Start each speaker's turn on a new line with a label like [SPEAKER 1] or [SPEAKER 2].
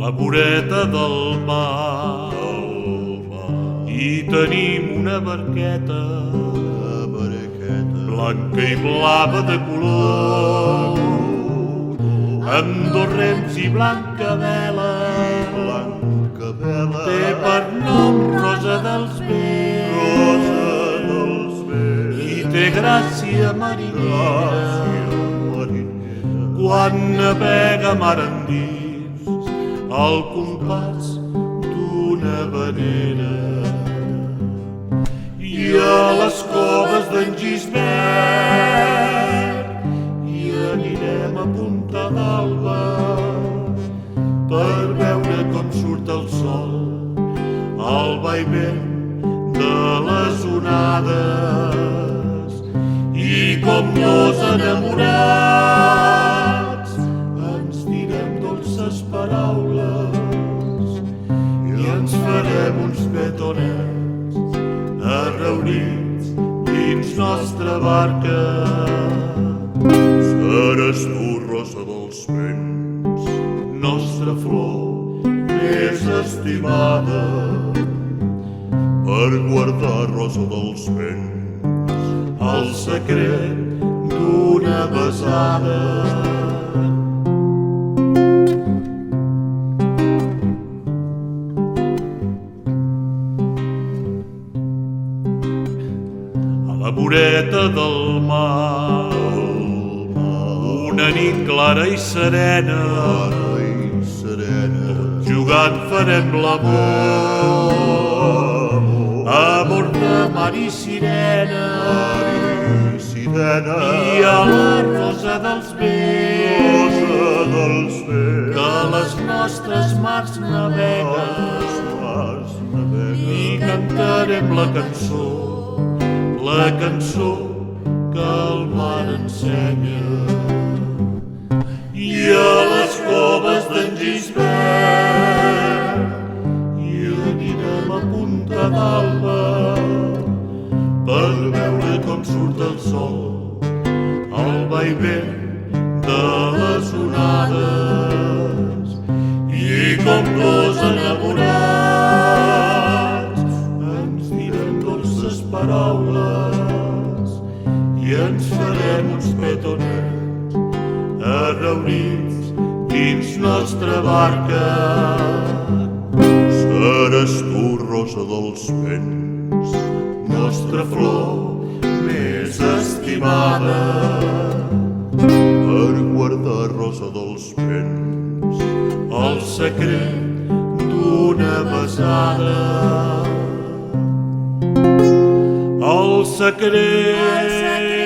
[SPEAKER 1] la voreta del mar hi tenim una barqueta blanca i blava de color, amb dos rems i blanca vela. Té per nom Rosa dels Vents i té gràcia marinera quan navega mar endins al compàs d'una vanera. I a les coves d'en Gisbert hi anirem a Punta d'Alba per veure com surt el sol al vaivent de les onades i com dos enamorats ens direm dolces paraules i ens farem uns petonets arreunits dins nostra barca. Seràs tu, rosa dels vents, nostra flor més estimada, per guardar, rosa dels vents, el secret d'una besada. A la voreta del mar, una nit clara i serena, jugant farem l'amor, amor de mar i sirena, i a la rosa dels vents, que les nostres mars naveguen, i cantarem la cançó que el mar ensenya. I a les coves d'en Gisbert hi anirem a Punta d'Alba per veure com surt el sol al vaivent de les onades i com dos enamorats ens direm dolces paraules i ens farem uns petonets arreunits dins nostra barca. Seràs tu, rosa dels vents, nostra flor més estimada, per guardar, rosa dels vents, el secret d'una besada. El secret